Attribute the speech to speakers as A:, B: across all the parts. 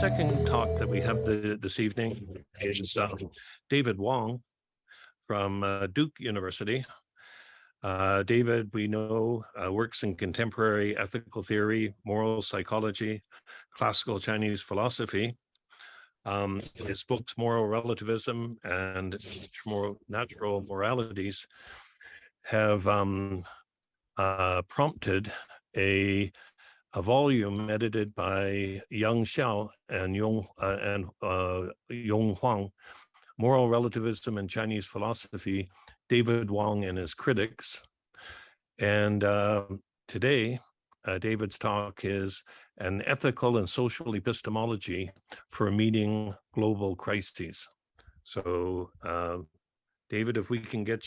A: second talk that we have this evening is David Wong from Duke University. David, we know, works in contemporary ethical theory, moral psychology, classical Chinese philosophy. His books, Moral Relativism and Natural Moralities, have prompted a volume edited by Yang Xiao and Yong Huang, Moral Relativism and Chinese Philosophy, David Wong and His Critics. And today, David's talk is an ethical and social epistemology for meeting global crises. So, David, if we can get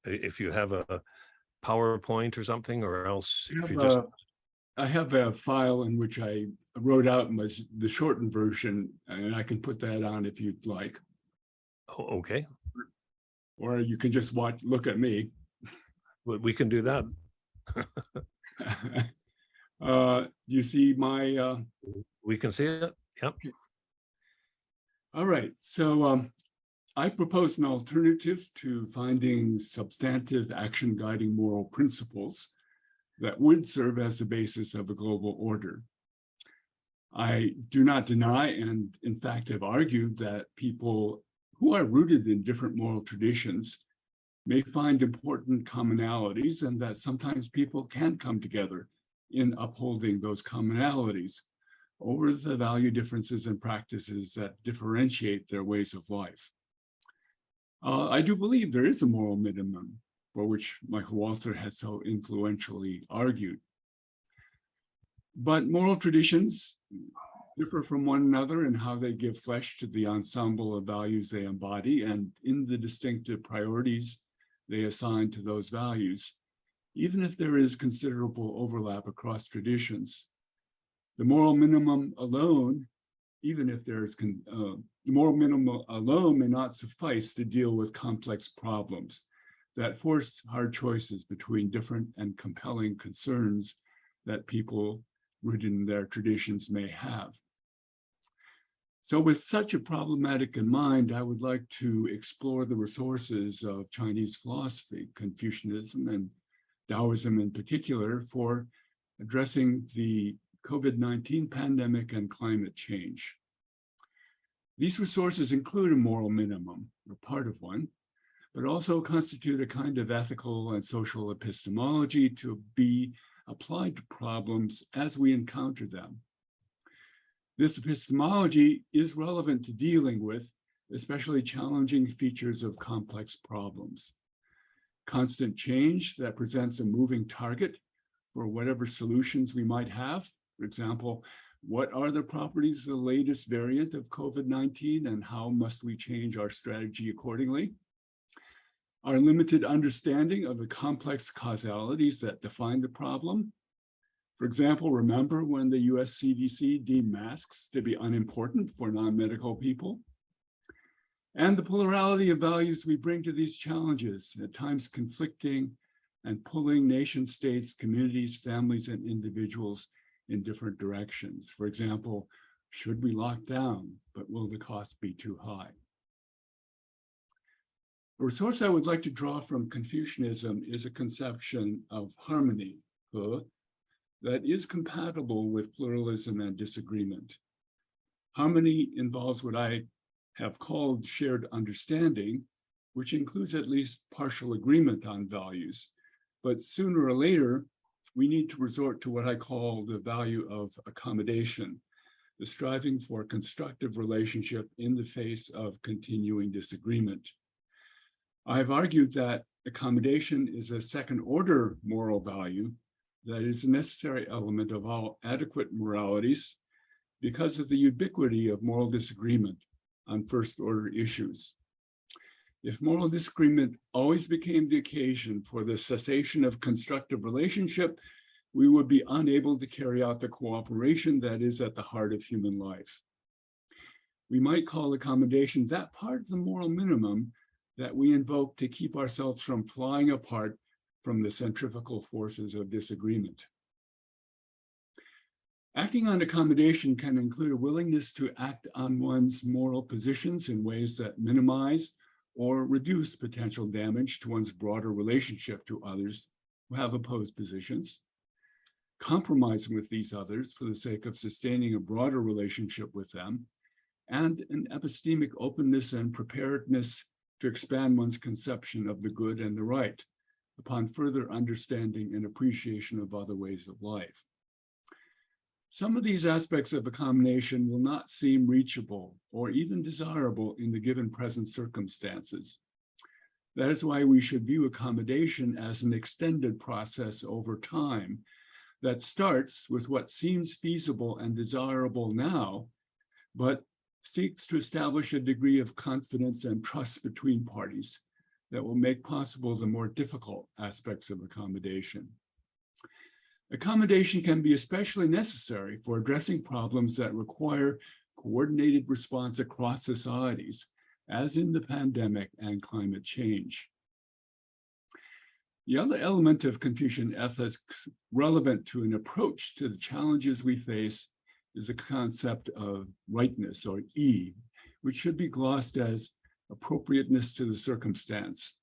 A: if you have a PowerPoint or something, or else if you just...
B: I have a file in which I wrote out the shortened version, and I can put that on if you'd like.
A: Oh, okay.
B: Or you can just look at me.
A: We can do that.
B: You see my...
A: We can see it, yep.
B: Okay. All right, so I propose an alternative to finding substantive action guiding moral principles that would serve as the basis of a global order. I do not deny, and in fact have argued, that people who are rooted in different moral traditions may find important commonalities, and that sometimes people can come together in upholding those commonalities over the value differences and practices that differentiate their ways of life. I do believe there is a moral minimum, for which my co-author has so influentially argued. But moral traditions differ from one another in how they give flesh to the ensemble of values they embody and in the distinctive priorities they assign to those values, even if there is considerable overlap across traditions. The moral minimum alone, even if there is, the moral minimum alone may not suffice to deal with complex problems that force hard choices between different and compelling concerns that people rooted in their traditions may have. So with such a problematic in mind, I would like to explore the resources of Chinese philosophy, Confucianism and Taoism in particular, for addressing the COVID-19 pandemic and climate change. These resources include a moral minimum, or part of one, but also constitute a kind of ethical and social epistemology to be applied to problems as we encounter them. This epistemology is relevant to dealing with especially challenging features of complex problems. Constant change that presents a moving target for whatever solutions we might have. For example, what are the properties of the latest variant of COVID-19 and how must we change our strategy accordingly? Our limited understanding of the complex causalities that define the problem. For example, remember when the US CDC deemed masks to be unimportant for non-medical people? And the plurality of values we bring to these challenges, at times conflicting and pulling nation states, communities, families, and individuals in different directions. For example, should we lock down, but will the cost be too high? A resource I would like to draw from Confucianism is a conception of harmony, that is compatible with pluralism and disagreement. Harmony involves what I have called shared understanding, which includes at least partial agreement on values. But sooner or later, we need to resort to what I call the value of accommodation, the striving for a constructive relationship in the face of continuing disagreement. I've argued that accommodation is a second-order moral value that is a necessary element of all adequate moralities because of the ubiquity of moral disagreement on first-order issues. If moral disagreement always became the occasion for the cessation of constructive relationship, we would be unable to carry out the cooperation that is at the heart of human life. We might call accommodation that part of the moral minimum that we invoke to keep ourselves from flying apart from the centrifugal forces of disagreement. Acting on accommodation can include a willingness to act on one's moral positions in ways that minimize or reduce potential damage to one's broader relationship to others who have opposed positions, compromising with these others for the sake of sustaining a broader relationship with them, and an epistemic openness and preparedness to expand one's conception of the good and the right upon further understanding and appreciation of other ways of life. Some of these aspects of accommodation will not seem reachable or even desirable in the given present circumstances. That is why we should view accommodation as an extended process over time that starts with what seems feasible and desirable now, but seeks to establish a degree of confidence and trust between parties that will make possible the more difficult aspects of accommodation. Accommodation can be especially necessary for addressing problems that require coordinated response across societies, as in the pandemic and climate change. The other element of Confucian ethics relevant to an approach to the challenges we face is the concept of rightness, or yi, which should be glossed as appropriateness to the circumstance.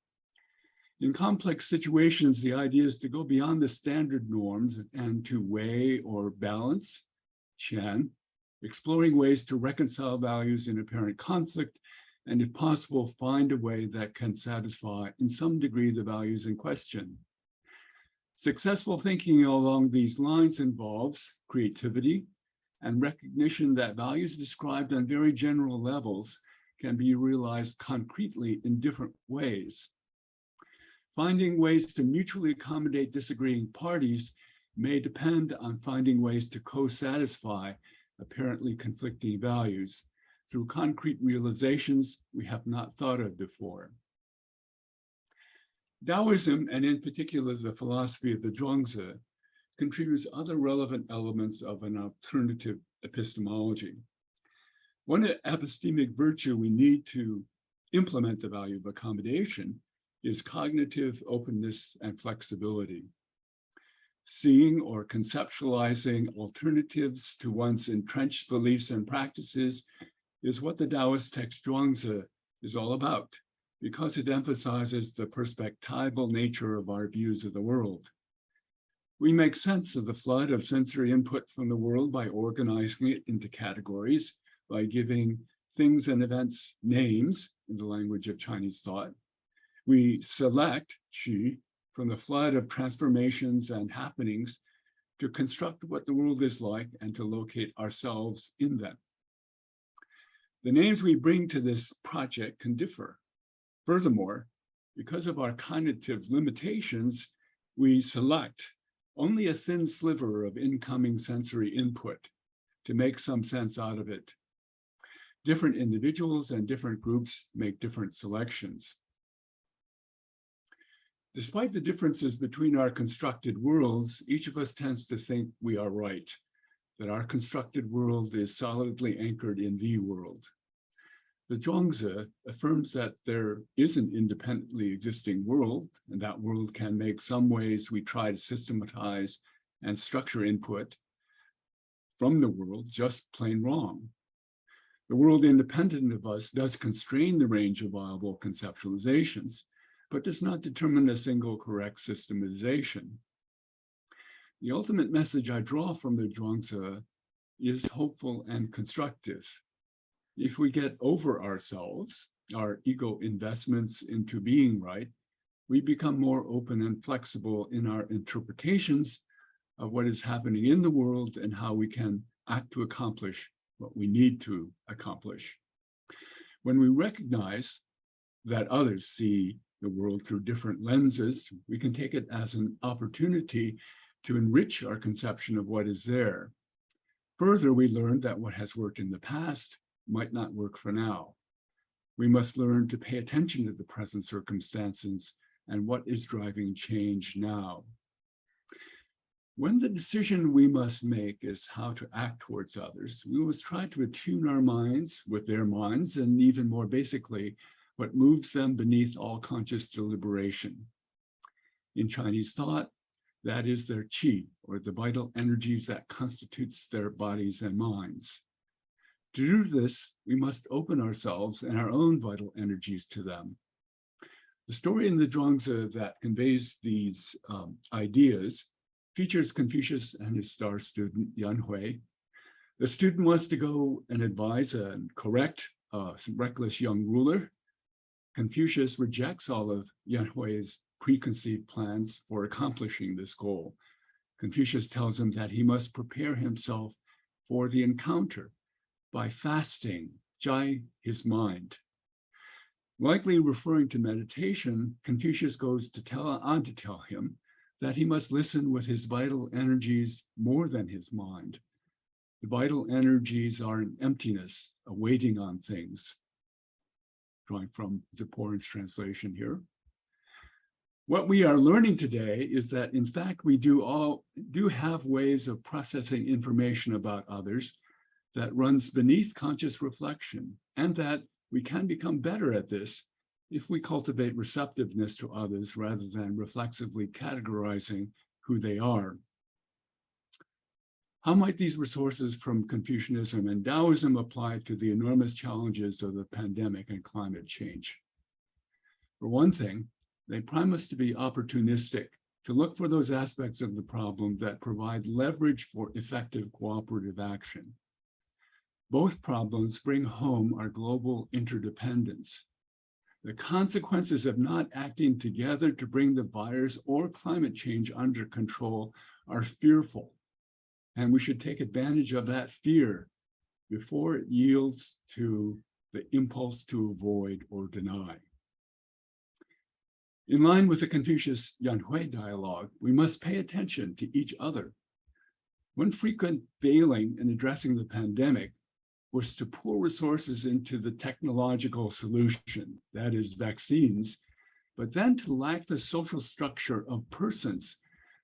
B: In complex situations, the idea is to go beyond the standard norms and to weigh or balance, qian, exploring ways to reconcile values in apparent conflict, and if possible, find a way that can satisfy in some degree the values in question. Successful thinking along these lines involves creativity and recognition that values described on very general levels can be realized concretely in different ways. Finding ways to mutually accommodate disagreeing parties may depend on finding ways to co-satisfy apparently conflicting values through concrete realizations we have not thought of before. Taoism, and in particular the philosophy of the Zhuangzi, contributes other relevant elements of an alternative epistemology. One epistemic virtue we need to implement the value of accommodation is cognitive openness and flexibility. Seeing or conceptualizing alternatives to one's entrenched beliefs and practices is what the Taoist text Zhuangzi is all about, because it emphasizes the perspectival nature of our views of the world. We make sense of the flood of sensory input from the world by organizing it into categories, by giving things and events names in the language of Chinese thought. We select qi from the flood of transformations and happenings to construct what the world is like and to locate ourselves in them. The names we bring to this project can differ. Furthermore, because of our cognitive limitations, we select only a thin sliver of incoming sensory input to make some sense out of it. Different individuals and different groups make different selections. Despite the differences between our constructed worlds, each of us tends to think we are right, that our constructed world is solidly anchored in the world. The Zhuangzi affirms that there is an independently existing world, and that world can make some ways we try to systematize and structure input from the world just plain wrong. The world independent of us does constrain the range of viable conceptualizations, but does not determine a single correct systemization. The ultimate message I draw from the Zhuangzi is hopeful and constructive. If we get over ourselves, our ego investments into being right, we become more open and flexible in our interpretations of what is happening in the world and how we can act to accomplish what we need to accomplish. When we recognize that others see the world through different lenses, we can take it as an opportunity to enrich our conception of what is there. Further, we learned that what has worked in the past might not work for now. We must learn to pay attention to the present circumstances and what is driving change now. When the decision we must make is how to act towards others, we must try to attune our minds with their minds, and even more basically, what moves them beneath all conscious deliberation. In Chinese thought, that is their qi, or the vital energies that constitutes their bodies and minds. To do this, we must open ourselves and our own vital energies to them. The story in the Zhuangzi that conveys these ideas features Confucius and his star student, Yan Hui. The student wants to go and advise and correct some reckless young ruler. Confucius rejects all of Yan Hui's preconceived plans for accomplishing this goal. Confucius tells him that he must prepare himself for the encounter by fasting, jai his mind. Likely referring to meditation, Confucius goes to tell him that he must listen with his vital energies more than his mind. The vital energies are an emptiness, a waiting on things. Drawing from Zipporah's translation here. What we are learning today is that, in fact, we do have ways of processing information about others that runs beneath conscious reflection, and that we can become better at this if we cultivate receptiveness to others rather than reflexively categorizing who they are. How might these resources from Confucianism and Taoism apply to the enormous challenges of the pandemic and climate change? For one thing, they prime us to be opportunistic, to look for those aspects of the problem that provide leverage for effective cooperative action. Both problems bring home our global interdependence. The consequences of not acting together to bring the virus or climate change under control are fearful, and we should take advantage of that fear before it yields to the impulse to avoid or deny. In line with the Confucius-Yan Hui dialogue, we must pay attention to each other. One frequent failing in addressing the pandemic was to pour resources into the technological solution, that is vaccines, but then to lack the social structure of persons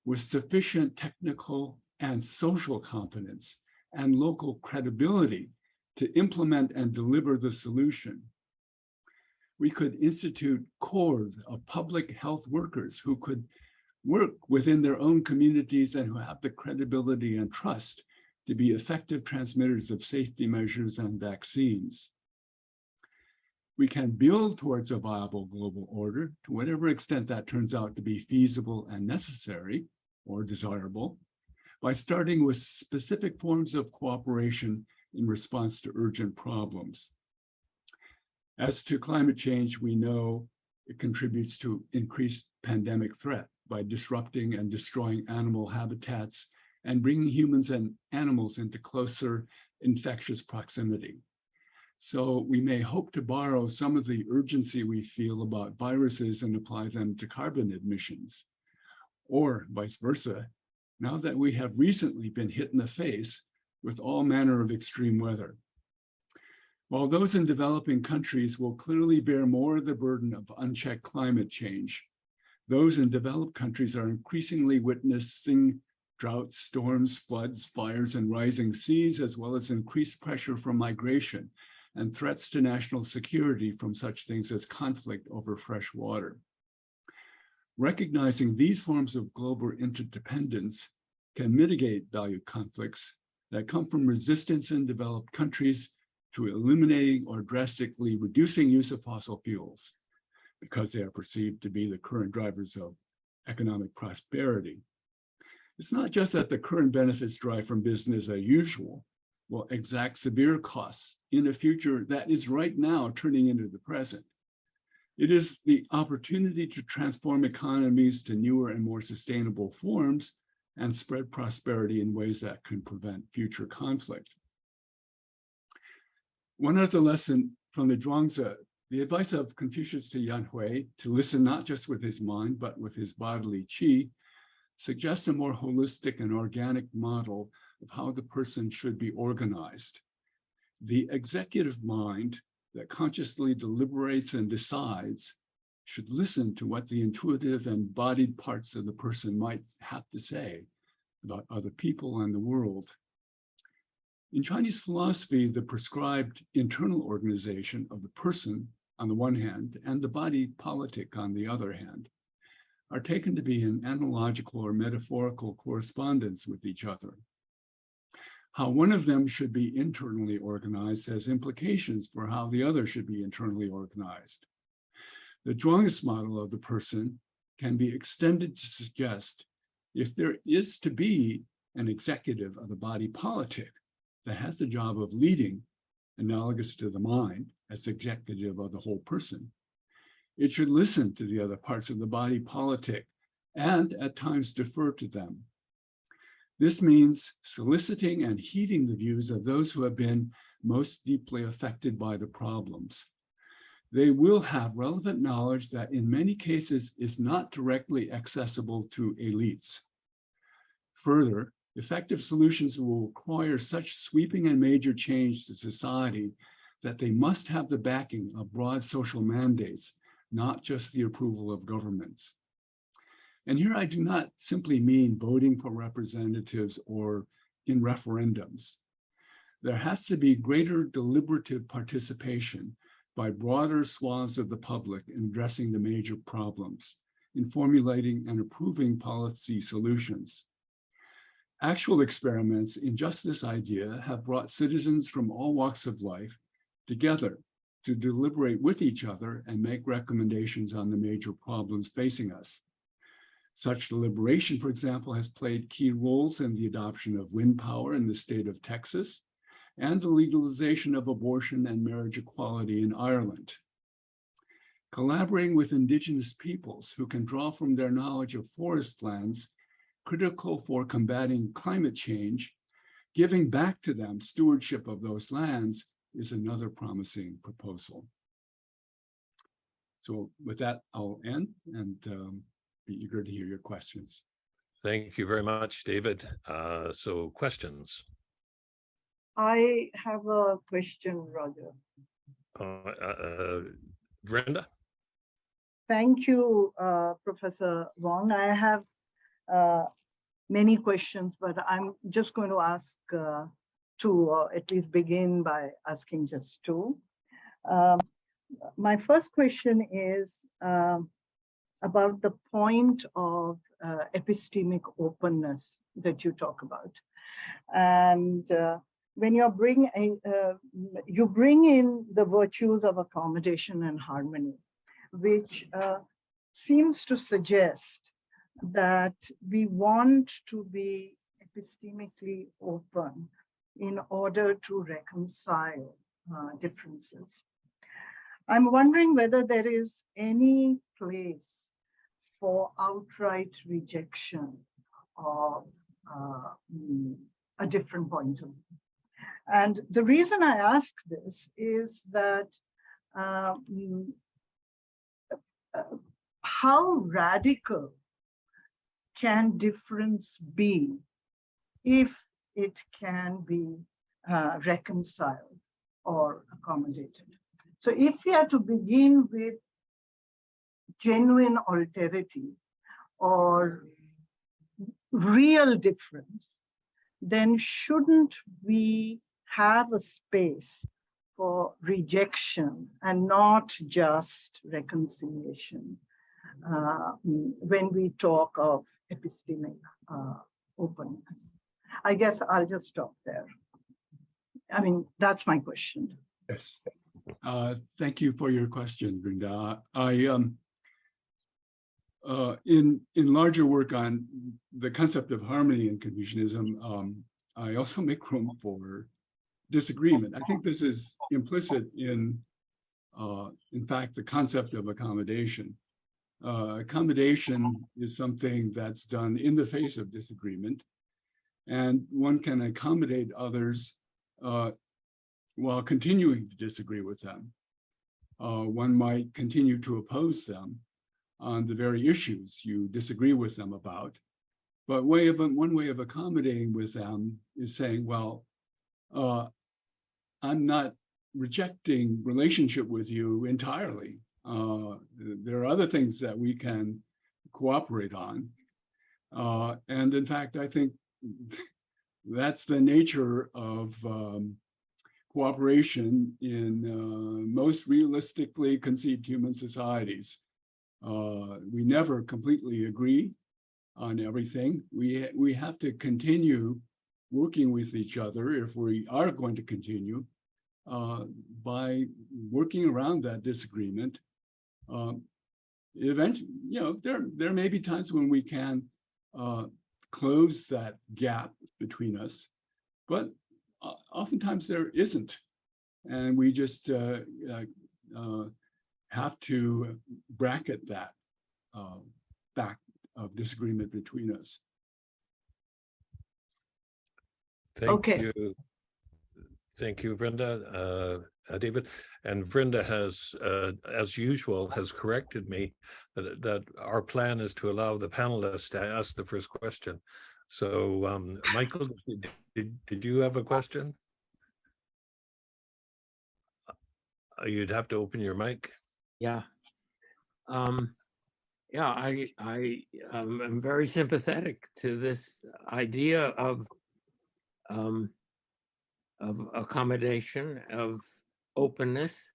B: with sufficient technical and social competence and local credibility to implement and deliver the solution. We could institute corps of public health workers who could work within their own communities and who have the credibility and trust to be effective transmitters of safety measures and vaccines. We can build towards a viable global order to whatever extent that turns out to be feasible and necessary or desirable, by starting with specific forms of cooperation in response to urgent problems. As to climate change, we know it contributes to increased pandemic threat by disrupting and destroying animal habitats and bringing humans and animals into closer infectious proximity. So we may hope to borrow some of the urgency we feel about viruses and apply them to carbon emissions, or vice versa, now that we have recently been hit in the face with all manner of extreme weather. While those in developing countries will clearly bear more of the burden of unchecked climate change, those in developed countries are increasingly witnessing droughts, storms, floods, fires, and rising seas, as well as increased pressure from migration and threats to national security from such things as conflict over fresh water. Recognizing these forms of global interdependence can mitigate value conflicts that come from resistance in developed countries to eliminating or drastically reducing use of fossil fuels, because they are perceived to be the current drivers of economic prosperity. It's not just that the current benefits derived from business as usual will exact severe costs in a future that is right now turning into the present. It is the opportunity to transform economies to newer and more sustainable forms and spread prosperity in ways that can prevent future conflict. One other lesson from the Zhuangzi, the advice of Confucius to Yan Hui to listen not just with his mind, but with his bodily qi, suggests a more holistic and organic model of how the person should be organized. The executive mind that consciously deliberates and decides should listen to what the intuitive and embodied parts of the person might have to say about other people and the world. In Chinese philosophy, the prescribed internal organization of the person on the one hand and the body politic on the other hand are taken to be in analogical or metaphorical correspondence with each other. How one of them should be internally organized has implications for how the other should be internally organized. The Zhuangist model of the person can be extended to suggest if there is to be an executive of the body politic that has the job of leading, analogous to the mind as executive of the whole person, it should listen to the other parts of the body politic and at times defer to them. This means soliciting and heeding the views of those who have been most deeply affected by the problems. They will have relevant knowledge that in many cases is not directly accessible to elites. Further, effective solutions will require such sweeping and major change to society that they must have the backing of broad social mandates, not just the approval of governments. And here I do not simply mean voting for representatives or in referendums. There has to be greater deliberative participation by broader swaths of the public in addressing the major problems, in formulating and approving policy solutions. Actual experiments in just this idea have brought citizens from all walks of life together to deliberate with each other and make recommendations on the major problems facing us. Such deliberation, for example, has played key roles in the adoption of wind power in the state of Texas and the legalization of abortion and marriage equality in Ireland. Collaborating with indigenous peoples who can draw from their knowledge of forest lands, critical for combating climate change, giving back to them stewardship of those lands is another promising proposal. So with that, I'll end and be eager to hear your questions.
A: Thank you very much, David. So questions?
C: I have a question, Roger.
A: Brenda?
C: Thank you, Professor Wong. I have many questions, but I'm just going to ask two, or at least begin by asking just two. My first question is about the point of epistemic openness that you talk about. And when you bring in the virtues of accommodation and harmony, which seems to suggest that we want to be epistemically open in order to reconcile differences. I'm wondering whether there is any place for outright rejection of a different point of view. And the reason I ask this is that how radical can difference be if it can be reconciled or accommodated? So if we are to begin with genuine alterity or real difference, then shouldn't we have a space for rejection and not just reconciliation when we talk of epistemic openness? I guess I'll just stop there. I mean, that's my question.
B: Yes. Thank you for your question, Brenda. In larger work on the concept of harmony and Confucianism, I also make room for disagreement. I think this is implicit in fact, the concept of accommodation. Accommodation is something that's done in the face of disagreement, and one can accommodate others while continuing to disagree with them. One might continue to oppose them on the very issues you disagree with them about. But one way of accommodating with them is saying, well, I'm not rejecting relationship with you entirely. There are other things that we can cooperate on. And in fact, I think that's the nature of cooperation in most realistically conceived human societies. We never completely agree on everything. We have to continue working with each other if we are going to continue by working around that disagreement. Eventually, there may be times when we can close that gap between us, but oftentimes there isn't. And we just have to bracket that fact of disagreement between us.
A: Thank you. Thank you, Vrinda, David. And Vrinda has, as usual, has corrected me that our plan is to allow the panelists to ask the first question. So, Michael, did you have a question? You'd have to open your mic.
D: Yeah. Yeah, I'm very sympathetic to this idea of accommodation, of openness.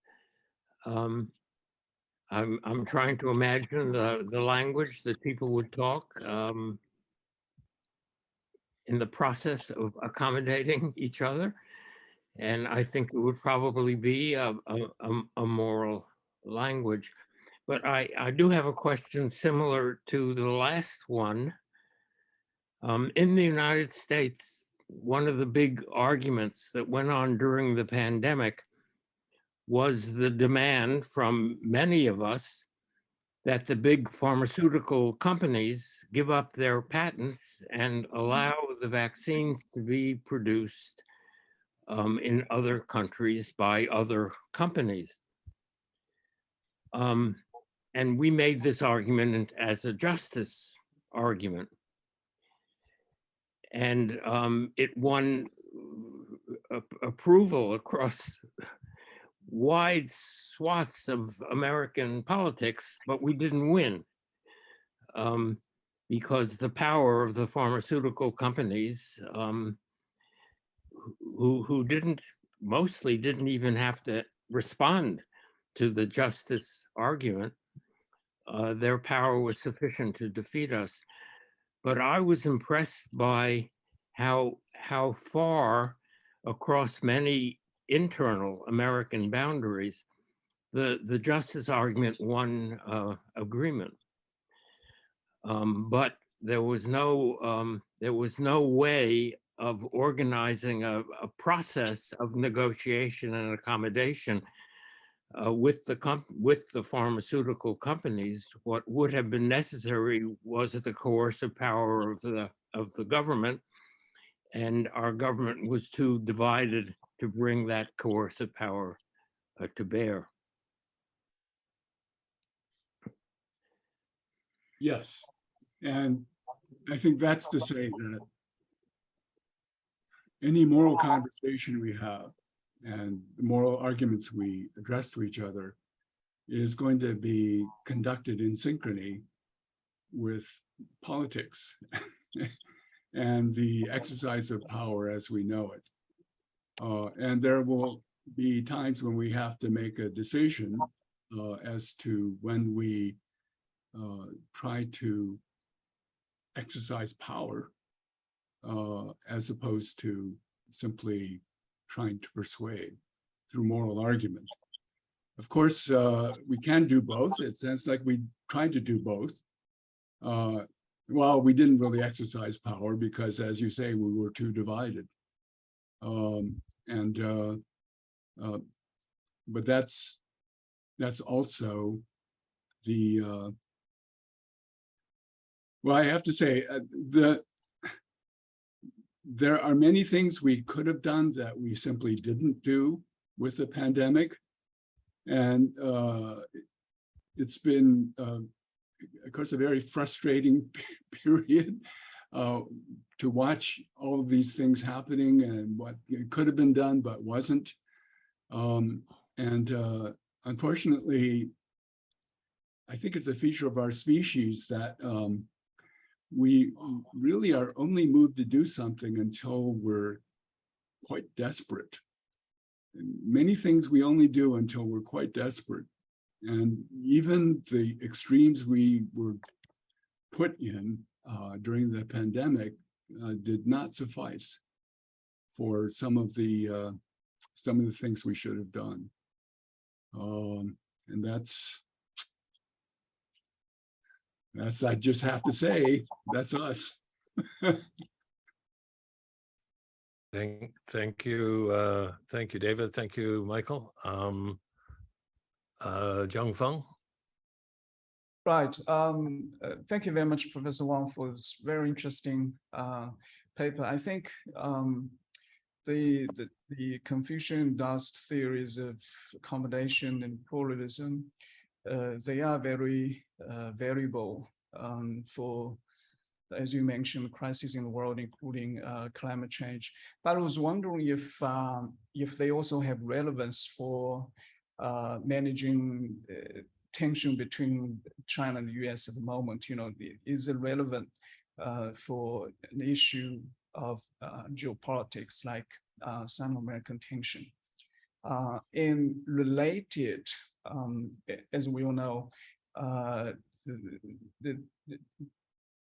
D: I'm trying to imagine the language that people would talk in the process of accommodating each other. And I think it would probably be a moral language. But I do have a question similar to the last one. In the United States, one of the big arguments that went on during the pandemic was the demand from many of us that the big pharmaceutical companies give up their patents and allow the vaccines to be produced in other countries by other companies. And we made this argument as a justice argument. And it won approval across wide swaths of American politics, but we didn't win because the power of the pharmaceutical companies who mostly didn't even have to respond to the justice argument, their power was sufficient to defeat us. But I was impressed by how far across many internal American boundaries the justice argument won agreement. But there was no way of organizing a process of negotiation and accommodation with the pharmaceutical companies. What would have been necessary was the coercive power of the government, and our government was too divided to bring that coercive power to bear.
B: Yes, and I think that's to say that any moral conversation we have and the moral arguments we address to each other is going to be conducted in synchrony with politics and the exercise of power as we know it. And there will be times when we have to make a decision as to when we try to exercise power as opposed to simply trying to persuade through moral argument. Of course, we can do both. It sounds like we tried to do both. Well, we didn't really exercise power because, as you say, we were too divided. But that's also the well, I have to say there are many things we could have done that we simply didn't do with the pandemic. And it's been, of course, a very frustrating period to watch all of these things happening and what could have been done but wasn't. Unfortunately, I think it's a feature of our species that we really are only moved to do something until we're quite desperate. And many things we only do until we're quite desperate. And even the extremes we were put in during the pandemic did not suffice for some of the things we should have done. And that's I just have to say, that's us.
A: Thank you, David. Thank you, Michael. Zhang Feng.
E: Right. Thank you very much, Professor Wong, for this very interesting paper. I think the Confucian-Taoist theories of accommodation and pluralism, they are very variable for, as you mentioned, crises in the world, including climate change. But I was wondering if they also have relevance for managing tension between China and the US at the moment. You know, is it relevant for an issue of geopolitics like Sino-American tension? And related, as we all know, the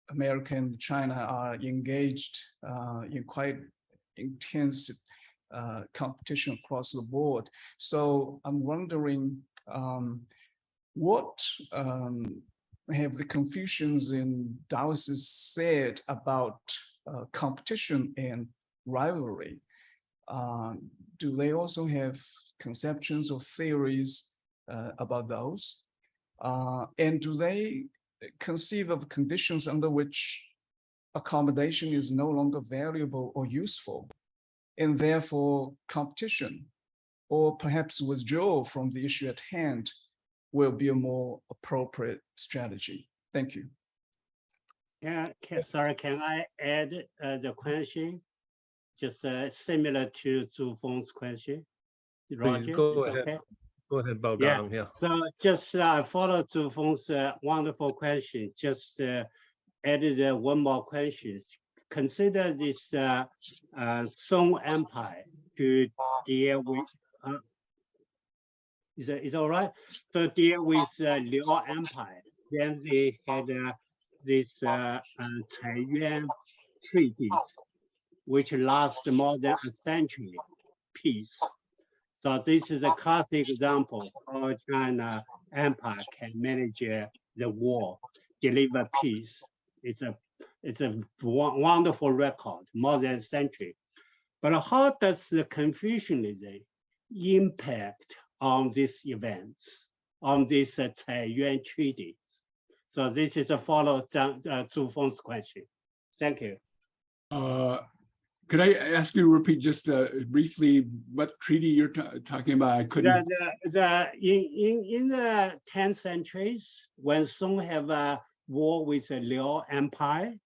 E: America and China are engaged in quite intense competition across the board. So I'm wondering what have the Confucians and Taoists said about competition and rivalry? Do they also have conceptions or theories about those? And do they conceive of conditions under which accommodation is no longer valuable or useful, and therefore competition or perhaps withdrawal from the issue at hand will be a more appropriate strategy? Thank you.
F: Yeah, sorry, can I add the question? Just similar to Zhu Feng's question. Roger,
A: go ahead.
F: okay?
A: Go ahead, Bao
F: Yeah.
A: Gang. Yeah.
F: So just follow Zhu Feng's wonderful question. Just added one more question. Consider this Song Empire to deal with. Is it all right? To deal with Liu Empire. Then they had this Caiyuan treaty, which lasts more than a century, peace. So this is a classic example how China Empire can manage the war, deliver peace. It's a wonderful record, more than a century. But how does the Confucianism impact on these events, on this Caiyuan treaty? So this is a follow Zhu Feng's question. Thank you.
B: Could I ask you to repeat just briefly what treaty you're talking about? I couldn't.
F: In the 10th centuries, when Song have a war with the Liu Empire,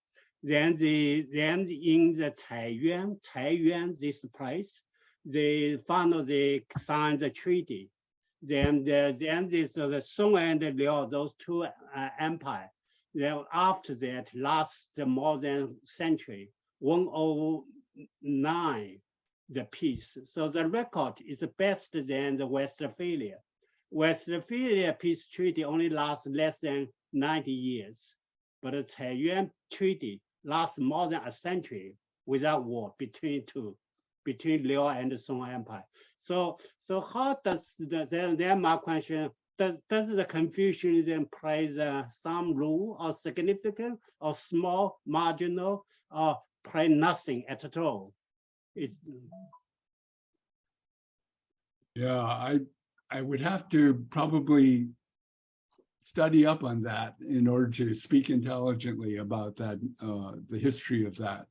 F: then in the Caiyuan, this place, they finally signed the treaty. Then this the Song and the Liu, those two empires. Then after that, last more than century, 109, the peace. So the record is better than the Westphalia. Westphalia peace treaty only lasts less than 90 years, but the Caiyuan treaty lasts more than a century without war between Liu and the Song Empire. So how does then my question, does the Confucianism play some role or significant or small, marginal, or play nothing at all?
B: Yeah, I would have to probably study up on that in order to speak intelligently about that, the history of that.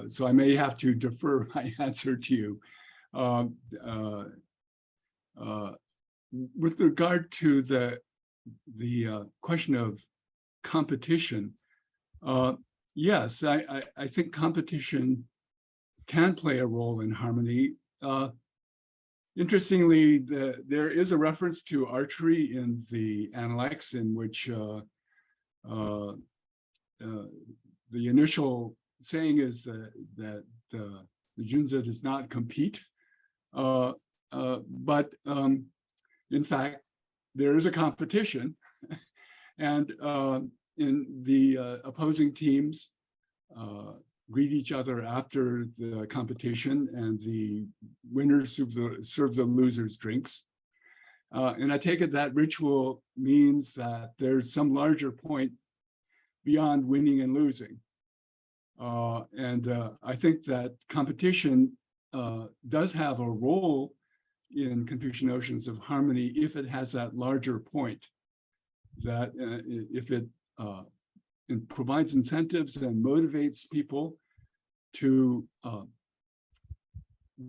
B: So I may have to defer my answer to you. With regard to the question of competition, yes, I think competition can play a role in harmony. Interestingly, there is a reference to archery in the Analects, in which the initial saying is that the Junzi does not compete, but in fact, there is a competition, and in the opposing teams greet each other after the competition, and the winners serve the losers drinks. And I take it that ritual means that there's some larger point beyond winning and losing. I think that competition does have a role in Confucian notions of harmony if it has that larger point, that if it provides incentives and motivates people to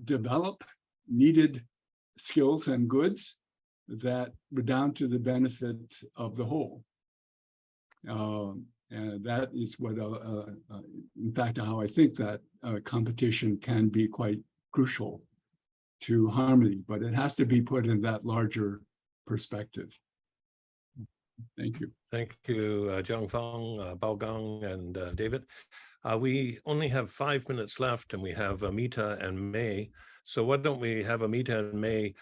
B: develop needed skills and goods that redound to the benefit of the whole. And that is what, in fact, how I think that competition can be quite crucial to harmony, but it has to be put in that larger perspective. Thank you.
A: Thank you, Jiangfang, Baogang, and David. We only have 5 minutes left, and we have Amita and May. So why don't we have Amita and May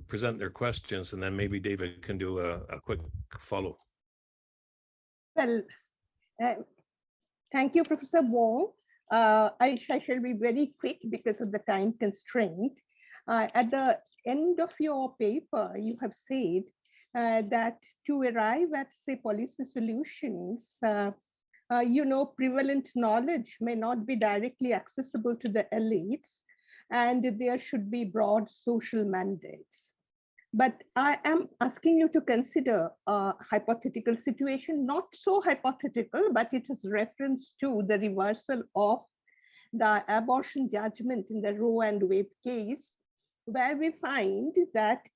A: present their questions, and then maybe David can do a quick follow.
G: Well, thank you, Professor Wong. I shall be very quick because of the time constraint. At the end of your paper, you have said that to arrive at, say, policy solutions, prevalent knowledge may not be directly accessible to the elites, and there should be broad social mandates. But I am asking you to consider a hypothetical situation, not so hypothetical, but it is reference to the reversal of the abortion judgment in the Roe and Wade case, where we find that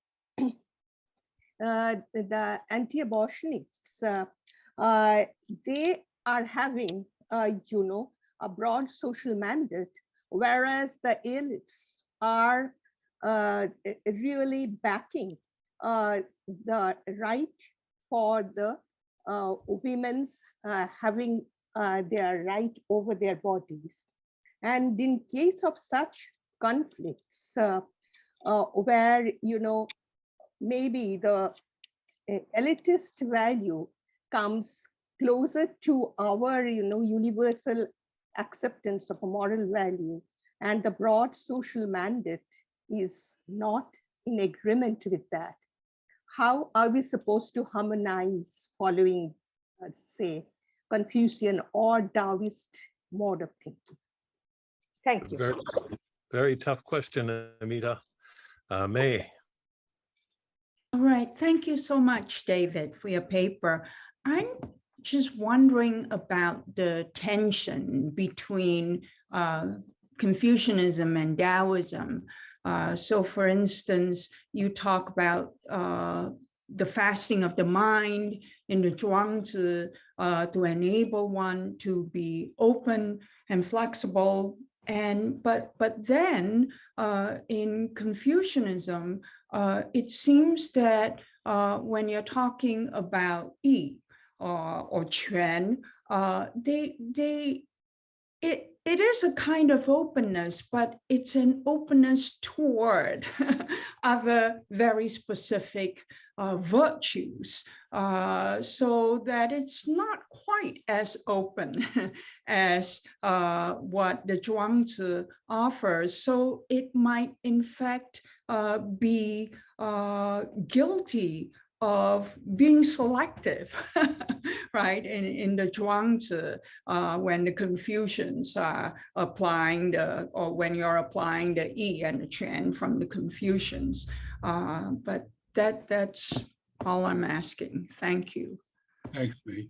G: the anti-abortionists, they are having, a broad social mandate, whereas the elites are really backing the right for the women's having their right over their bodies. And in case of such conflicts, where, maybe the elitist value comes closer to our, universal acceptance of a moral value, and the broad social mandate is not in agreement with that. How are we supposed to harmonize following, say, Confucian or Taoist mode of thinking? Thank you.
A: Very, very tough question, Amita. May.
H: All right, thank you so much, David, for your paper. I'm just wondering about the tension between Confucianism and Taoism. So for instance, you talk about the fasting of the mind in the Zhuangzi to enable one to be open and flexible. But then in Confucianism, it seems that when you're talking about yi or quan, it is a kind of openness, but it's an openness toward other very specific virtues, so that it's not quite as open as what the Zhuangzi offers. So it might, in fact, be guilty of being selective, right? In the Zhuangzi, when the Confucians are applying or when you're applying the yi and the quan from the Confucians. But that's all I'm asking. Thank you.
B: Thanks, May.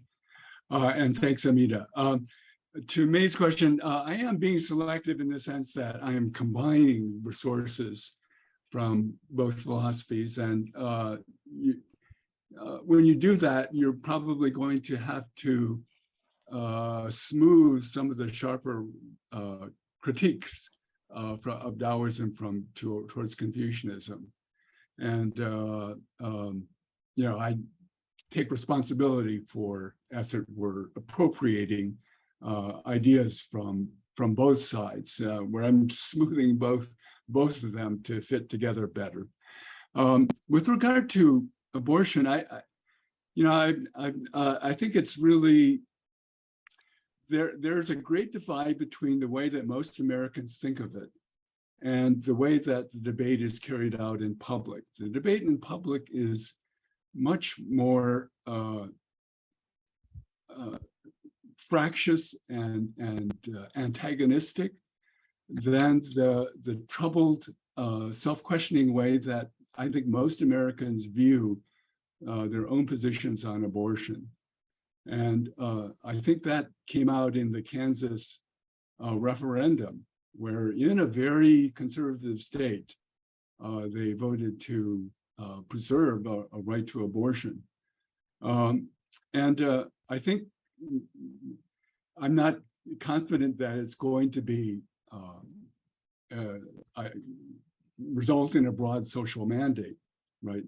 B: And thanks, Amita. To May's question, I am being selective in the sense that I am combining resources from both philosophies, and when you do that, you're probably going to have to smooth some of the sharper critiques of Taoism towards Confucianism. And I take responsibility for, as it were, appropriating ideas from both sides, where I'm smoothing both of them to fit together better. With regard to abortion, I think it's really, there's a great divide between the way that most Americans think of it and the way that the debate is carried out in public. The debate in public is much more fractious and antagonistic than the troubled, self-questioning way that I think most Americans view their own positions on abortion. And I think that came out in the Kansas referendum, where in a very conservative state, they voted to preserve a right to abortion. I think I'm not confident that it's going to be result in a broad social mandate, right?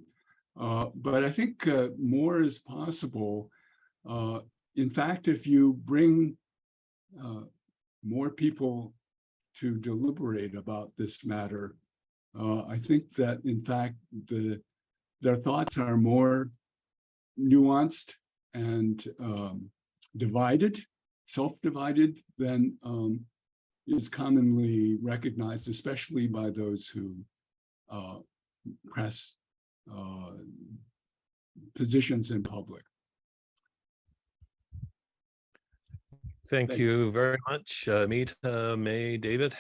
B: But I think more is possible. In fact, if you bring more people to deliberate about this matter, I think that in fact their thoughts are more nuanced and divided, self-divided than is commonly recognized, especially by those who press positions in public.
A: Thank you very much, Mita, May, David.